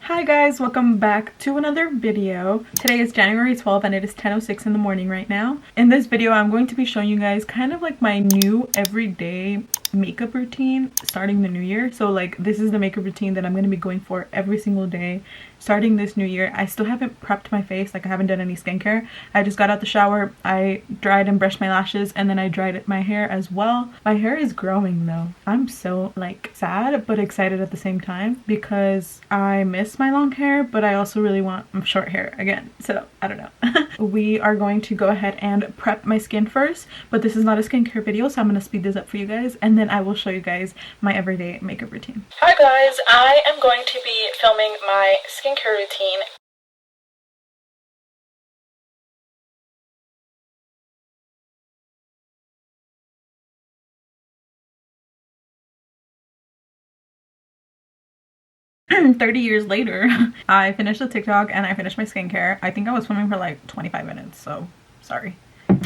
Hi guys, welcome back to another video. Today is January 12th and it is 10:06 in the morning right now. In this video, I'm going to be showing you guys kind of like my new everyday makeup routine starting the new year. So like this is the makeup routine that I'm going to be going for every single day starting this new year. I still haven't prepped my face, like I haven't done any skincare. I just got out the shower, I dried and brushed my lashes, and then I dried my hair as well. My hair is growing though. I'm so like sad but excited at the same time because I miss my long hair, but I also really want short hair again. So I don't know. We are going to go ahead and prep my skin first, but this is not a skincare video, so I'm going to speed this up for you guys and then I will show you guys my everyday makeup routine. Hi guys, I am going to be filming my skincare routine. "30 years later, I finished the TikTok and I finished my skincare. I think I was filming for like 25 minutes, so sorry.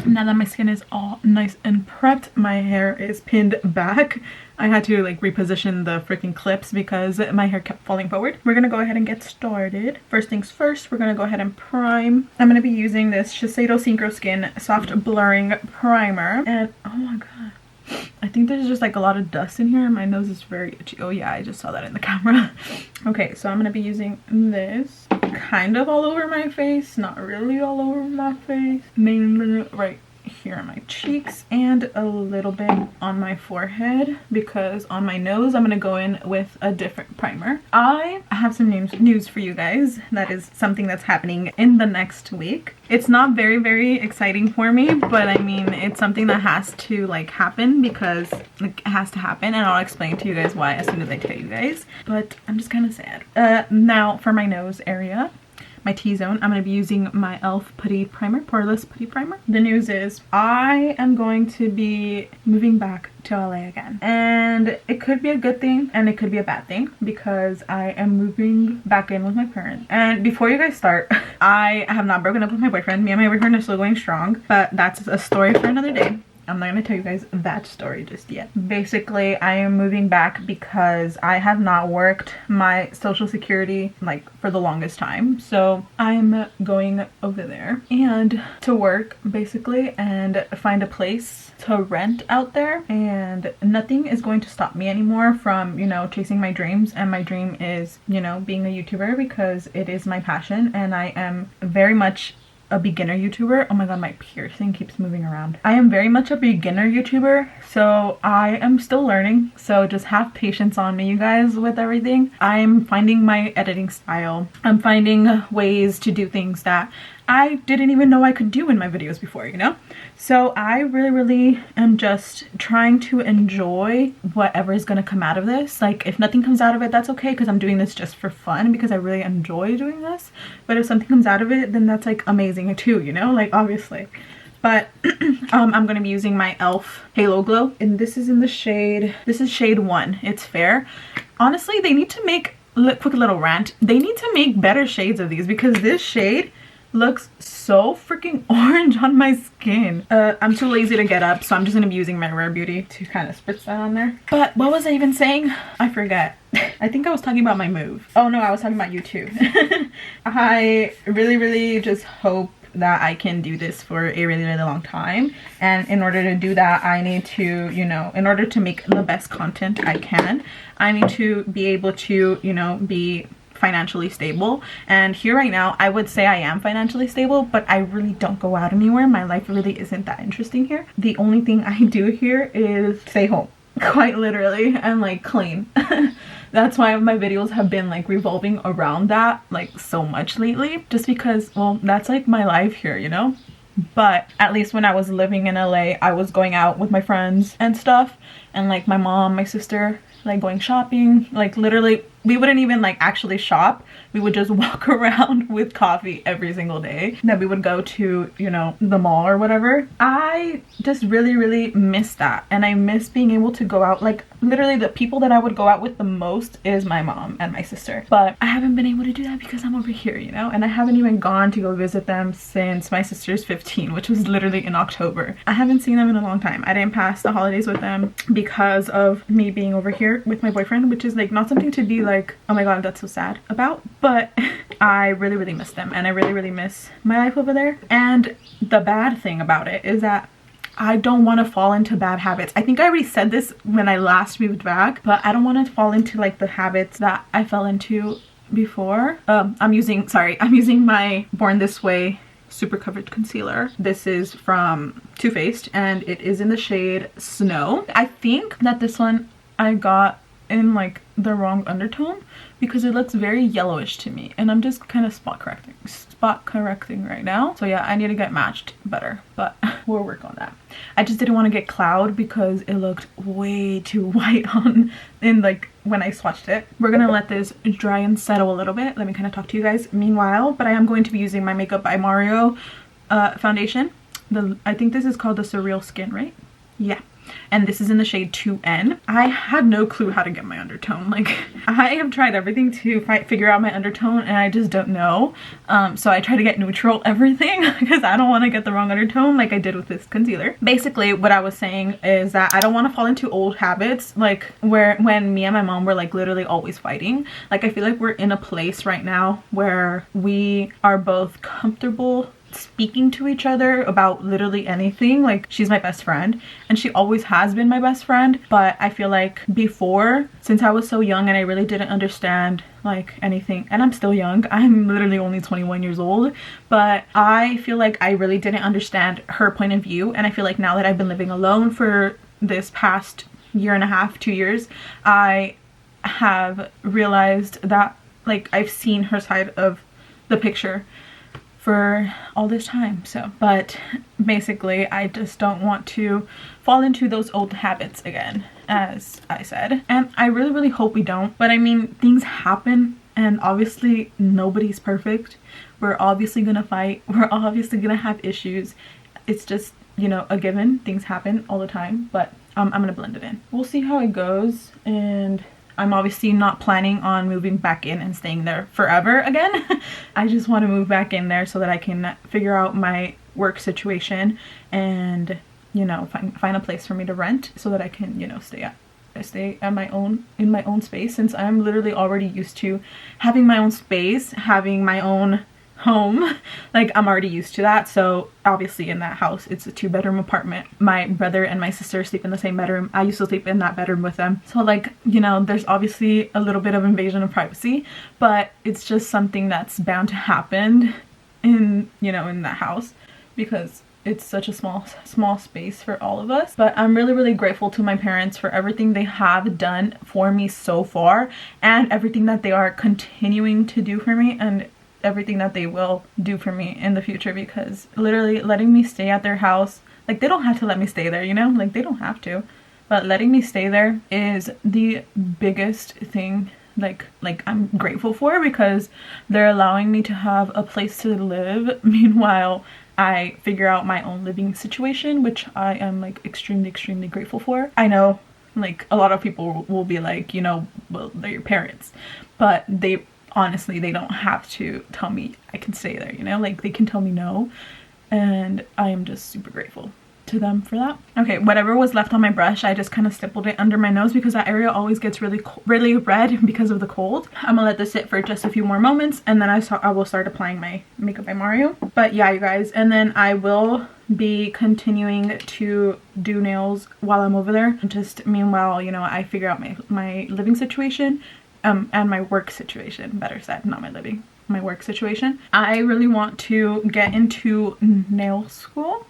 Now that my skin is all nice and prepped, my hair is pinned back. I had to like reposition the freaking clips because my hair kept falling forward. We're gonna go ahead and get started. First things first, we're gonna go ahead and prime. I'm gonna be using this Shiseido Synchro Skin Soft Blurring Primer. And oh my god, I think there's just like a lot of dust in here. My nose is very itchy. Oh yeah, I just saw that in the camera. Okay, so I'm gonna be using this kind of all over my face, not really all over my face, mainly right here on my cheeks and a little bit on my forehead, because on my nose I'm gonna go in with a different primer. I have some news for you guys. That is something that's happening in the next week. It's not very exciting for me, but I mean it's something that has to like happen because it has to happen, and I'll explain to you guys why as soon as I tell you guys. But I'm just kind of sad. Now for my nose area, my T-zone, I'm going to be using my e.l.f. Putty Primer, Poreless Putty Primer. The news is I am going to be moving back to LA again. And it could be a good thing and it could be a bad thing because I am moving back in with my parents. And before you guys start, I have not broken up with my boyfriend. Me and my boyfriend are still going strong, but that's a story for another day. I'm not gonna tell you guys that story just yet. Basically, I am moving back because I have not worked my social security like for the longest time. So I'm going over there and to work basically and find a place to rent out there, and nothing is going to stop me anymore from, you know, chasing my dreams. And my dream is, you know, being a YouTuber because it is my passion and I am very much a beginner YouTuber. Oh my god, my piercing keeps moving around. I am very much a beginner YouTuber, so I am still learning, so just have patience on me, you guys, with everything. I'm finding my editing style. I'm finding ways to do things that I didn't even know I could do in my videos before, you know? So I really am just trying to enjoy whatever is gonna come out of this. Like if nothing comes out of it, that's okay, because I'm doing this just for fun because I really enjoy doing this. But if something comes out of it, then that's like amazing too, you know, like obviously. But I'm gonna be using my e.l.f. Halo Glow, and this is in the shade, this is shade 1. It's fair. Honestly, they need to make, quick little rant, they need to make better shades of these because this shade looks so freaking orange on my skin. I'm too lazy to get up, so I'm just gonna be using my Rare Beauty to kind of spritz that on there. But what was I even saying? I forget. I think I was talking about my move. Oh no, I was talking about you too. I really just hope that I can do this for a really long time, and in order to do that I need to, you know, in order to make the best content I can, I need to be able to, you know, be financially stable. And here right now I would say I am financially stable, but I really don't go out anywhere. My life really isn't that interesting here. The only thing I do here is stay home, quite literally, and like clean. That's why my videos have been like revolving around that like so much lately, just because, well, that's like my life here, you know? But at least when I was living in LA, I was going out with my friends and stuff, and like my mom, my sister, like going shopping. Like literally we wouldn't even like actually shop, we would just walk around with coffee every single day that we would go to, you know, the mall or whatever. I just really miss that, and I miss being able to go out. Like literally the people that I would go out with the most is my mom and my sister, but I haven't been able to do that because I'm over here, you know, and I haven't even gone to go visit them since my sister's 15, which was literally in October. I haven't seen them in a long time. I didn't pass the holidays with them because of me being over here with my boyfriend, which is like not something to be like like, oh my god, that's so sad about. But I really miss them, and I really miss my life over there. And the bad thing about it is that I don't want to fall into bad habits. I think I already said this when I last moved back, but I don't want to fall into like the habits that I fell into before. I'm using my Born This Way super coverage concealer. This is from Too Faced, and it is in the shade Snow. I think that this one I got in like the wrong undertone because it looks very yellowish to me, and I'm just kind of spot correcting right now. So yeah, I need to get matched better, but we'll work on that. I just didn't want to get cloud because it looked way too white on in like when I swatched it. We're gonna let this dry and settle a little bit. Let me kind of talk to you guys meanwhile, but I am going to be using my Makeup by Mario foundation. I think this is called the Surreal Skin, right? Yeah. And this is in the shade 2N. I had no clue how to get my undertone. Like, I have tried everything to figure out my undertone, and I just don't know. So I try to get neutral everything because I don't want to get the wrong undertone like I did with this concealer. Basically, what I was saying is that I don't want to fall into old habits, like when me and my mom were like literally always fighting. Like, I feel like we're in a place right now where we are both comfortable speaking to each other about literally anything. Like, she's my best friend, and she always has been my best friend, but I feel like before, since I was so young and I really didn't understand like anything, and I'm still young, I'm literally only 21 years old, but I feel like I really didn't understand her point of view. And I feel like now that I've been living alone for this past year and a half, 2 years, I have realized that like I've seen her side of the picture for all this time. So, but basically I just don't want to fall into those old habits again, as I said, and I really hope we don't. But I mean, things happen, and obviously nobody's perfect. We're obviously gonna fight, we're obviously gonna have issues. It's just, you know, a given. Things happen all the time, but I'm gonna blend it in. We'll see how it goes, and I'm obviously not planning on moving back in and staying there forever again. I just want to move back in there so that I can figure out my work situation and, you know, find a place for me to rent so that I can, you know, stay at my own, in my own space, since I'm literally already used to having my own space, having my own home. Like, I'm already used to that. So obviously in that house, it's a 2-bedroom apartment. My brother and my sister sleep in the same bedroom. I used to sleep in that bedroom with them. So like, you know, there's obviously a little bit of invasion of privacy, but it's just something that's bound to happen in, you know, in that house, because it's such a small space for all of us. But I'm really grateful to my parents for everything they have done for me so far, and everything that they are continuing to do for me, and everything that they will do for me in the future. Because literally letting me stay at their house, like, they don't have to let me stay there, you know, like they don't have to, but letting me stay there is the biggest thing like I'm grateful for, because they're allowing me to have a place to live meanwhile I figure out my own living situation, which I am like extremely grateful for. I know like a lot of people will be like, you know, well, they're your parents, but they honestly, they don't have to tell me I can stay there, you know, like they can tell me no, and I am just super grateful to them for that. Okay, whatever was left on my brush, I just kind of stippled it under my nose because that area always gets really red because of the cold. I'm gonna let this sit for just a few more moments, and then I will start applying my Makeup by Mario. But yeah, you guys, and then I will be continuing to do nails while I'm over there. Just meanwhile, you know, I figure out my living situation and my work situation, better said, not my living, my work situation. I really want to get into nail school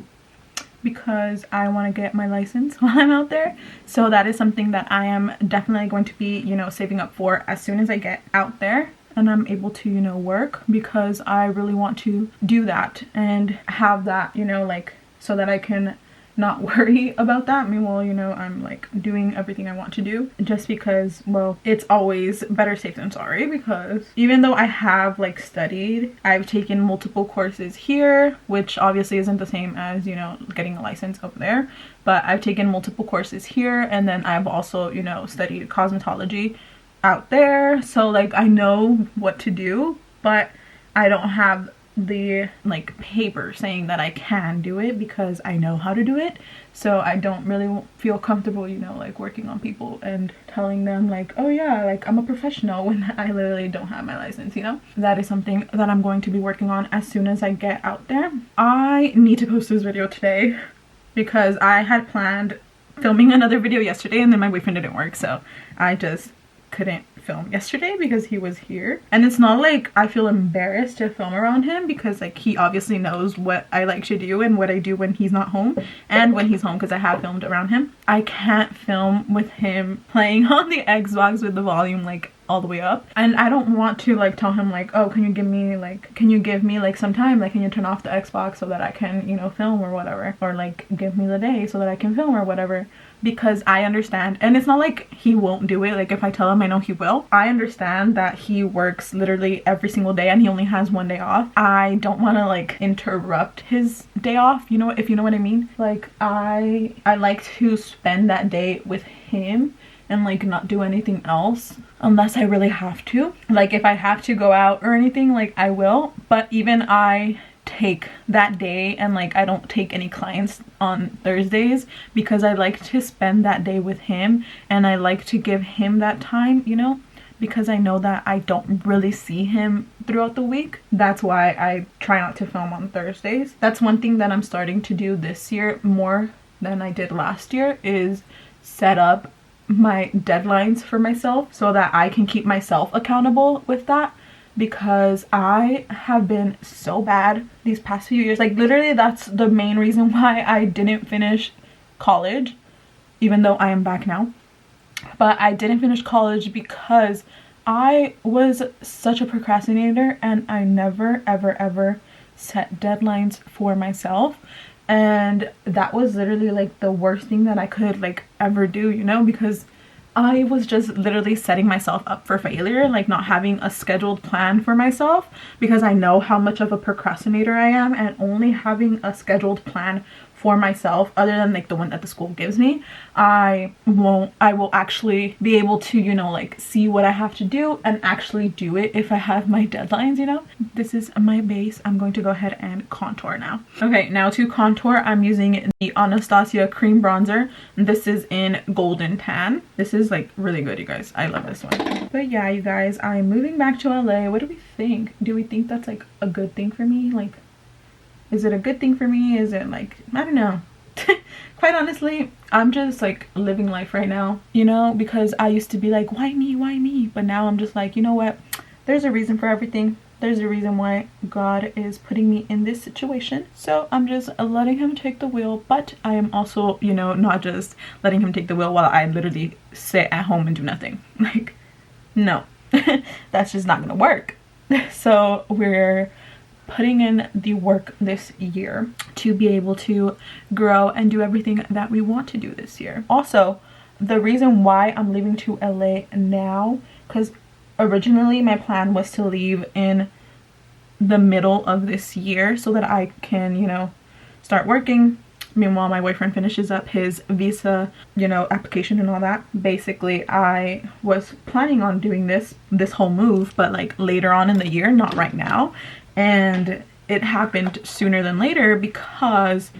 because I want to get my license while I'm out there. So that is something that I am definitely going to be, you know, saving up for as soon as I get out there and I'm able to, you know, work, because I really want to do that and have that, you know, like, so that I can not worry about that. Meanwhile, you know, I'm like doing everything I want to do, just because, well, it's always better safe than sorry. Because even though I have like studied, I've taken multiple courses here, which obviously isn't the same as, you know, getting a license over there, but I've taken multiple courses here, and then I've also, you know, studied cosmetology out there. So like I know what to do, but I don't have the like paper saying that I can do it because I know how to do it. So I don't really feel comfortable, you know, like working on people and telling them like, oh yeah, like I'm a professional, when I literally don't have my license, you know. That is something that I'm going to be working on as soon as I get out there. I need to post this video today because I had planned filming another video yesterday and then my boyfriend didn't work, so I just couldn't film yesterday because he was here. And it's not like I feel embarrassed to film around him because like he obviously knows what I like to do and what I do when he's not home and when he's home, because I have filmed around him. I can't film with him playing on the Xbox with the volume like all the way up, and I don't want to like tell him like, oh, can you give me like some time, like can you turn off the Xbox so that I can, you know, film or whatever, or like give me the day so that I can film or whatever, because I understand, and it's not like he won't do it. Like if I tell him, I know he will. I understand that he works literally every single day and he only has one day off. I don't want to like interrupt his day off, you know, if you know what I mean. Like I like to spend that day with him and like not do anything else unless I really have to. Like if I have to go out or anything, like I will, but even I take that day and like I don't take any clients on Thursdays because I like to spend that day with him and I like to give him that time, you know, because I know that I don't really see him throughout the week. That's why I try not to film on Thursdays. That's one thing that I'm starting to do this year more than I did last year, is set up my deadlines for myself so that I can keep myself accountable with that, because I have been so bad these past few years. Like literally that's the main reason why I didn't finish college, even though I am back now. But I didn't finish college because I was such a procrastinator and I never ever set deadlines for myself. And that was literally like the worst thing that I could like ever do, you know, because I was just literally setting myself up for failure, like not having a scheduled plan for myself, because I know how much of a procrastinator I am, and only having a scheduled plan for myself other than like the one that the school gives me, I will actually be able to, you know, like see what I have to do and actually do it if I have my deadlines, you know. This is my base. I'm going to go ahead and contour now. Okay, now to contour, I'm using the Anastasia cream bronzer. This is in golden tan. This is like really good, you guys. I love this one. But yeah, you guys, I'm moving back to LA. What do we think? Do we think that's like a good thing for me? Like, is it a good thing for me? Is it like, I don't know. Quite honestly, I'm just like living life right now, you know, because I used to be like, why me? Why me? But now I'm just like, you know what? There's a reason for everything. There's a reason why God is putting me in this situation. So I'm just letting him take the wheel. But I am also, you know, not just letting him take the wheel while I literally sit at home and do nothing. Like, no, that's just not gonna work. So we're putting in the work this year to be able to grow and do everything that we want to do this year. Also, the reason why I'm leaving to LA now, because originally my plan was to leave in the middle of this year so that I can, you know, start working. Meanwhile, my boyfriend finishes up his visa, you know, application and all that. Basically, I was planning on doing this whole move, but like later on in the year, not right now. And it happened sooner than later because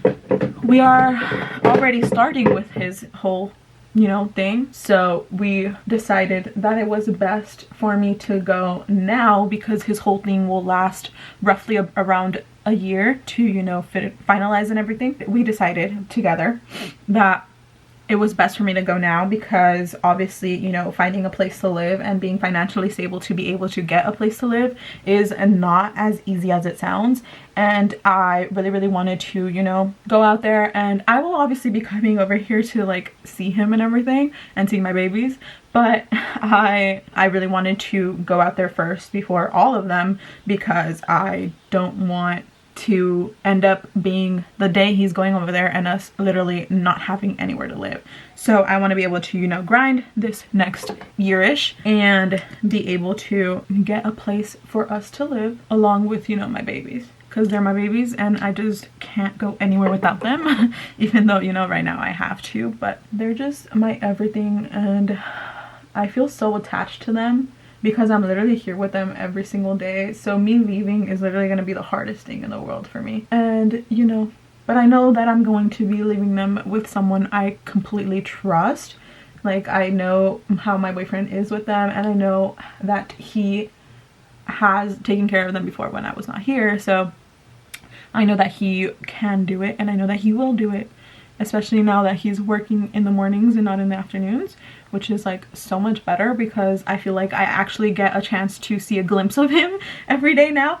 we are already starting with his whole, you know, thing. So we decided that it was best for me to go now because his whole thing will last roughly around a year to, you know, finalize and everything. We decided together that it was best for me to go now because obviously, you know, finding a place to live and being financially stable to be able to get a place to live is not as easy as it sounds. And I really wanted to, you know, go out there, and I will obviously be coming over here to like see him and everything and see my babies. But I really wanted to go out there first before all of them because I don't want to end up being the day he's going over there and us literally not having anywhere to live. So I want to be able to, you know, grind this next year-ish and be able to get a place for us to live along with, you know, my babies, because they're my babies and I just can't go anywhere without them. Even though, you know, right now I have to, but they're just my everything and I feel so attached to them because I'm literally here with them every single day. So me leaving is literally going to be the hardest thing in the world for me. And you know, but I know that I'm going to be leaving them with someone I completely trust. Like, I know how my boyfriend is with them, and I know that he has taken care of them before when I was not here. So I know that he can do it, and I know that he will do it, especially now that he's working in the mornings and not in the afternoons, which is like so much better because I feel like I actually get a chance to see a glimpse of him every day now.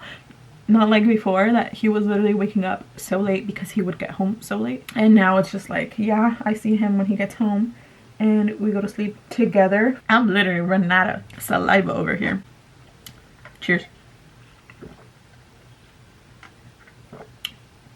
Not like before, that he was literally waking up so late because he would get home so late. And now it's just like, yeah, I see him when he gets home and we go to sleep together. I'm literally running out of saliva over here. Cheers.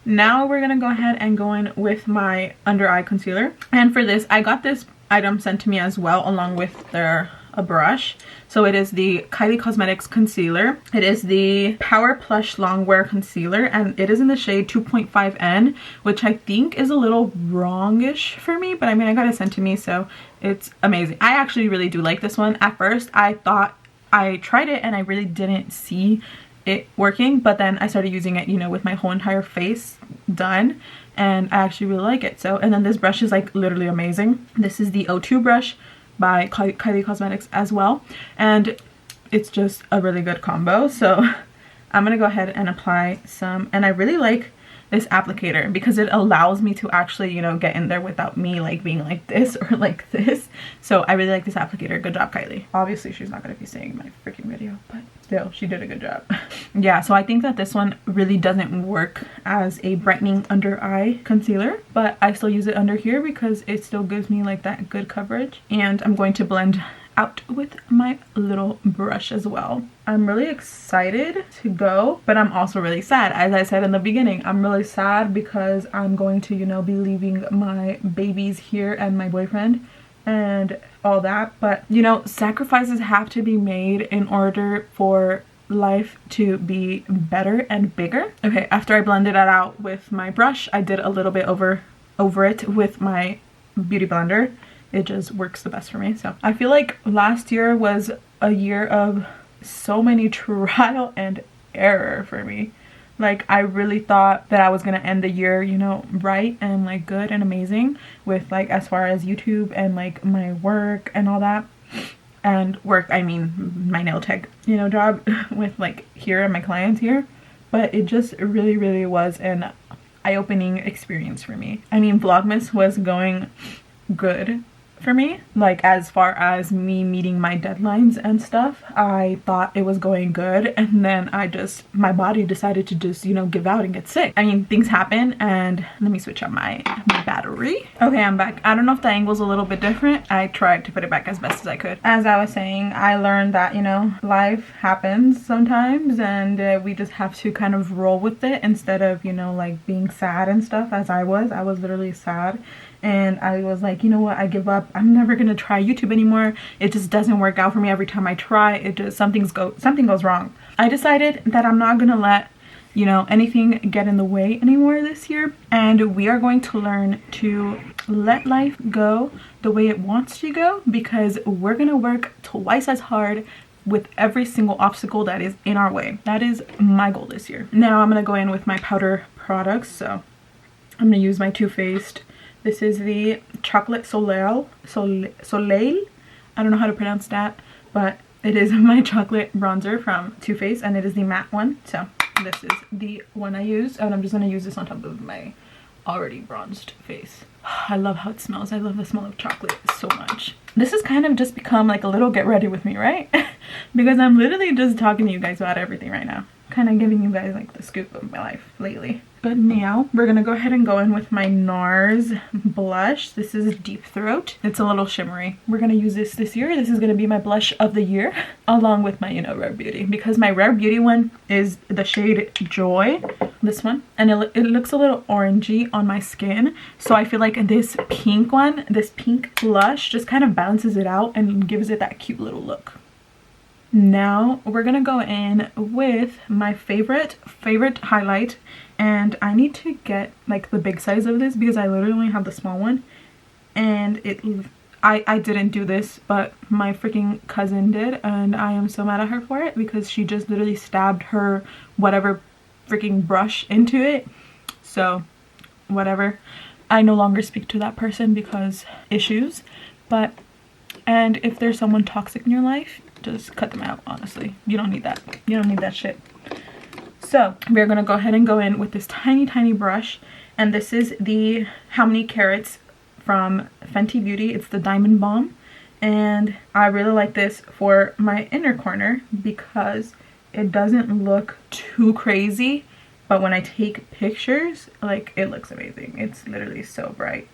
Now we're gonna go ahead and go in with my under eye concealer. And for this, I got this item sent to me as well, along with a brush. So it is the Kylie Cosmetics concealer. It is the Power Plush Longwear Concealer, and it is in the shade 2.5N, which I think is a little wrongish for me, but I mean, I got it sent to me, so it's amazing. I actually really do like this one. At first, I thought I tried it and I really didn't see it working, but then I started using it, you know, with my whole entire face done, and I actually really like it. So, and then this brush is like literally amazing. This is the O2 brush by Kylie Cosmetics as well, and it's just a really good combo. So I'm gonna go ahead and apply some, and I really like this applicator because it allows me to actually, you know, get in there without me like being like this or like this. So I really like this applicator. Good job, Kylie. Obviously she's not gonna be seeing my freaking video, but still, she did a good job. Yeah, so I think that this one really doesn't work as a brightening under eye concealer, but I still use it under here because it still gives me like that good coverage. And I'm going to blend out with my little brush as well. I'm really excited to go, but I'm also really sad. As I said in the beginning, I'm really sad because I'm going to, you know, be leaving my babies here and my boyfriend and all that. But you know, sacrifices have to be made in order for life to be better and bigger. Okay, after I blended it out with my brush, I did a little bit over it with my beauty blender. It just works the best for me. So I feel like last year was a year of so many trial and error for me. Like, I really thought that I was gonna end the year, you know, right and like good and amazing with like as far as YouTube and like my work and all that. And work, I mean my nail tech, you know, job with like here and my clients here. But it just really was an eye-opening experience for me. I mean, Vlogmas was going good for me, like as far as me meeting my deadlines and stuff. I thought it was going good, and then my body decided to just, you know, give out and get sick. I mean, things happen. And let me switch up my battery. Okay, I'm back. I don't know if the angle's a little bit different. I tried to put it back as best as I could. As I was saying, I learned that, you know, life happens sometimes, and we just have to kind of roll with it instead of, you know, like being sad and stuff. As I was literally sad. And I was like, you know what, I give up. I'm never gonna try YouTube anymore. It just doesn't work out for me. Every time I try, it just something goes wrong. I decided that I'm not gonna let, you know, anything get in the way anymore this year, and we are going to learn to let life go the way it wants to go, because we're gonna work twice as hard with every single obstacle that is in our way. That is my goal this year. Now I'm gonna go in with my powder products. So I'm gonna use my Too Faced. This is the Chocolate Soleil. I don't know how to pronounce that, but it is my chocolate bronzer from Too Faced, and it is the matte one. So this is the one I use, and I'm just gonna use this on top of my already bronzed face. I love how it smells. I love the smell of chocolate so much. This has kind of just become like a little get ready with me, right? Because I'm literally just talking to you guys about everything right now. Kind of giving you guys like the scoop of my life lately. But now we're gonna go ahead and go in with my NARS blush. This is Deep Throat. It's a little shimmery. We're gonna use this year. This is gonna be my blush of the year, along with my, you know, Rare Beauty, because my Rare Beauty one is the shade Joy, this one, and it looks a little orangey on my skin. So I feel like this pink one, this pink blush, just kind of balances it out and gives it that cute little look. Now we're gonna go in with my favorite highlight, and I need to get like the big size of this because I literally only have the small one, and I didn't do this, but my freaking cousin did, and I am so mad at her for it because she just literally stabbed her whatever freaking brush into it. So whatever, I no longer speak to that person because issues. But and if there's someone toxic in your life, just cut them out. Honestly, you don't need that. You don't need that shit. So we're gonna go ahead and go in with this tiny brush, and this is the How Many Carats from Fenty Beauty. It's the Diamond Bomb, and I really like this for my inner corner because it doesn't look too crazy, but when I take pictures, like, it looks amazing. It's literally so bright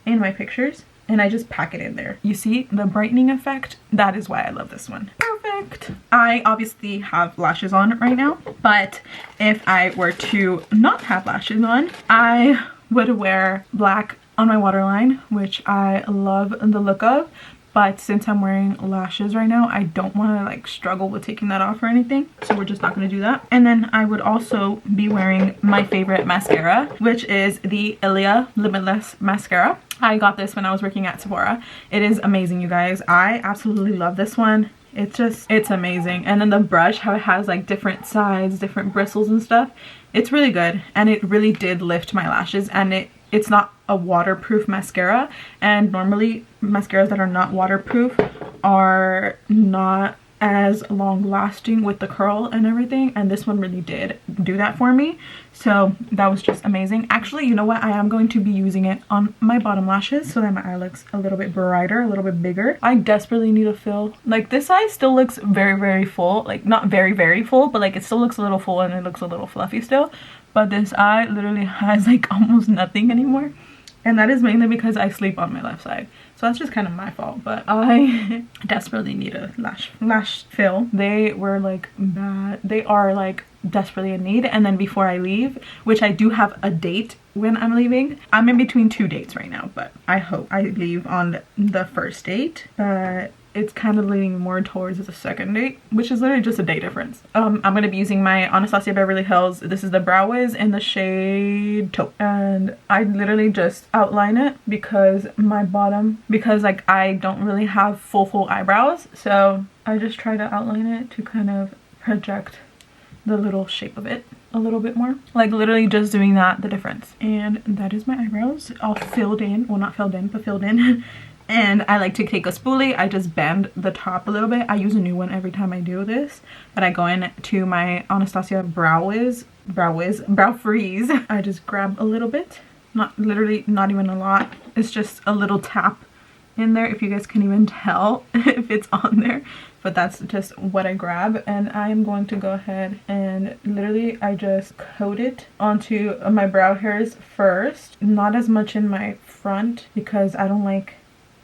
in my pictures, and I just pack it in there. You see the brightening effect? That is why I love this one. Perfect. I obviously have lashes on right now, but if I were to not have lashes on, I would wear black on my waterline, which I love the look of. But since I'm wearing lashes right now, I don't want to like struggle with taking that off or anything. So we're just not going to do that. And then I would also be wearing my favorite mascara, which is the Ilia Limitless Mascara. I got this when I was working at Sephora. It is amazing, you guys. I absolutely love this one. It's amazing. And then the brush, how it has like different sides, different bristles and stuff. It's really good. And it really did lift my lashes, and it's not a waterproof mascara, and normally mascaras that are not waterproof are not as long lasting with the curl and everything, and this one really did do that for me. So that was just amazing. Actually, you know what, I am going to be using it on my bottom lashes so that my eye looks a little bit brighter, a little bit bigger. I desperately need a fill. Like, this eye still looks very full, like not very full, but like it still looks a little full and it looks a little fluffy still. But this eye literally has like almost nothing anymore, and that is mainly because I sleep on my left side. So that's just kind of my fault, but I desperately need a lash fill. They were like bad. They are like desperately in need. And then before I leave, which I do have a date when I'm leaving. I'm in between 2 dates right now, but I hope I leave on the first date. But it's kind of leaning more towards the second date, which is literally just a day difference. I'm going to be using my Anastasia Beverly Hills. This is the Brow Wiz in the shade Taupe. And I literally just outline it because like I don't really have full eyebrows. So I just try to outline it to kind of project the little shape of it a little bit more. Like literally just doing that, the difference. And that is my eyebrows all filled in. Well, not filled in, but filled in. And I like to take a spoolie. I just bend the top a little bit. I use a new one every time I do this, but I go in to my Anastasia Brow Freeze. I just grab a little bit, not even a lot. It's just a little tap in there, if you guys can even tell if it's on there, but that's just what I grab. And I am going to go ahead and literally I just coat it onto my brow hairs first, not as much in my front because I don't like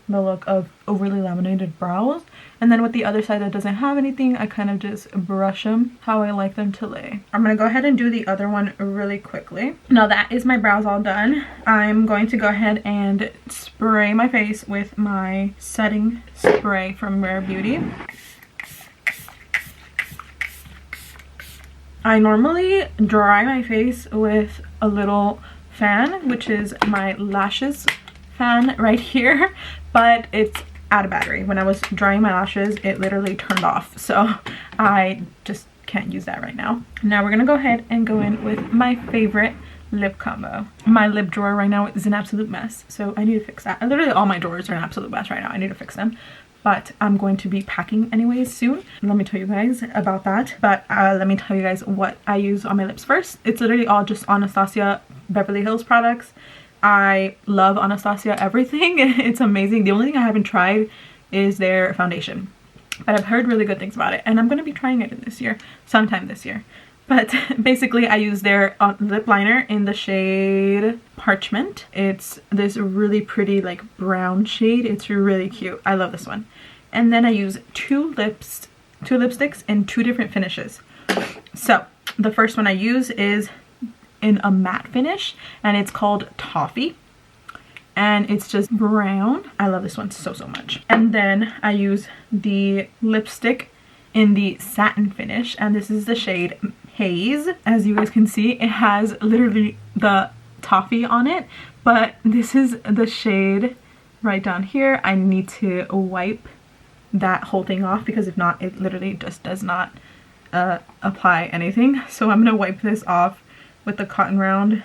the look of overly laminated brows. And then with the other side that doesn't have anything, I kind of just brush them how I like them to lay. I'm gonna go ahead and do the other one really quickly. Now that is my brows all done. I'm going to go ahead and spray my face with my setting spray from Rare Beauty. I normally dry my face with a little fan, which is my lashes fan right here, but it's out of battery. When I was drying my lashes, it literally turned off, so I just can't use that right now. Now we're gonna go ahead and go in with my favorite lip combo. My lip drawer right now is an absolute mess, so I need to fix that. Literally all my drawers are an absolute mess right now. I need to fix them, but I'm going to be packing anyways soon. Let me tell you guys about that, but let me tell you guys what I use on my lips first. It's literally all just Anastasia Beverly Hills products. I love Anastasia everything. It's amazing. The only thing I haven't tried is their foundation, but I've heard really good things about it, and I'm going to be trying it this year, sometime this year. But basically I use their lip liner in the shade Parchment. It's this really pretty like brown shade. It's really cute. I love this one. And then I use two lipsticks in 2 different finishes. So the first one I use is in a matte finish, and it's called Toffee, and it's just brown. I love this one so much. And then I use the lipstick in the satin finish, and this is the shade Haze. As you guys can see, it has literally the toffee on it, but this is the shade right down here. I need to wipe that whole thing off because if not, it literally just does not apply anything. So I'm gonna wipe this off with the cotton round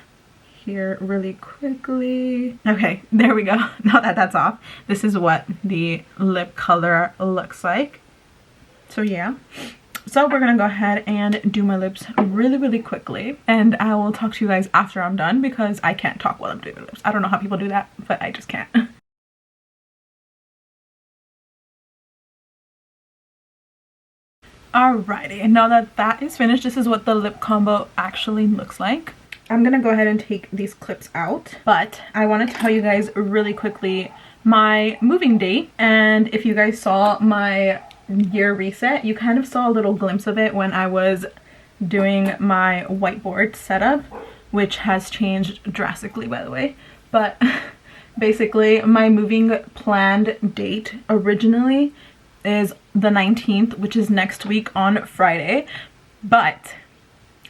here really quickly. Okay, there we go. Now that that's off, this is what the lip color looks like. So yeah, so we're gonna go ahead and do my lips really quickly, and I will talk to you guys after I'm done because I can't talk while I'm doing my lips. I don't know how people do that, but I just can't. Alrighty, and now that that is finished, this is what the lip combo actually looks like. I'm gonna go ahead and take these clips out, but I want to tell you guys really quickly my moving date. And if you guys saw my year reset, you kind of saw a little glimpse of it when I was doing my whiteboard setup, which has changed drastically, by the way. But basically my moving planned date originally is the 19th, which is next week on Friday, but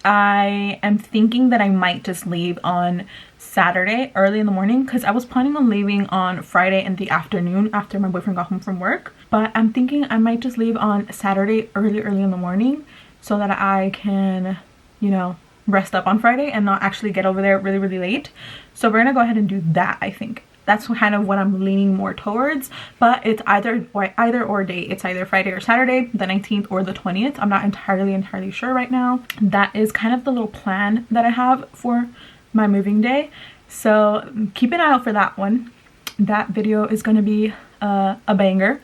I am thinking that I might just leave on Saturday early in the morning because I was planning on leaving on Friday in the afternoon after my boyfriend got home from work, but I'm thinking I might just leave on Saturday early in the morning so that I can, you know, rest up on Friday and not actually get over there really late. So we're gonna go ahead and do that. I think that's kind of what I'm leaning more towards, but it's either or date. It's either Friday or Saturday, the 19th or the 20th. I'm not entirely sure right now. That is kind of the little plan that I have for my moving day, so keep an eye out for that one. That video is going to be a banger.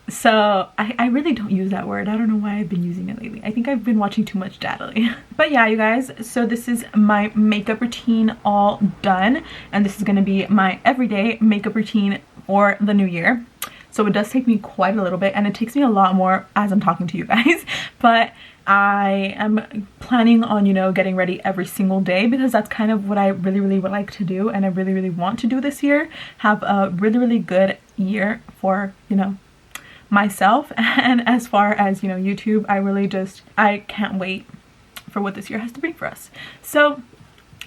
So I really don't use that word. I don't know why I've been using it lately. I think I've been watching too much Natalie. But yeah, you guys, so this is my makeup routine all done, and this is going to be my everyday makeup routine for the new year. So it does take me quite a little bit, and it takes me a lot more as I'm talking to you guys, but I am planning on, you know, getting ready every single day because that's kind of what I really would like to do, and I really want to do this year. Have a really good year for, you know, myself. And as far as, you know, YouTube, I can't wait for what this year has to bring for us. So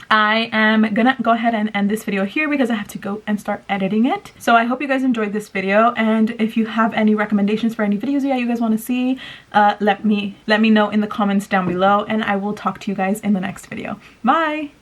I am gonna go ahead and end this video here because I have to go and start editing it. So I hope you guys enjoyed this video, and if you have any recommendations for any videos you guys want to see, let me know in the comments down below, and I will talk to you guys in the next video. Bye.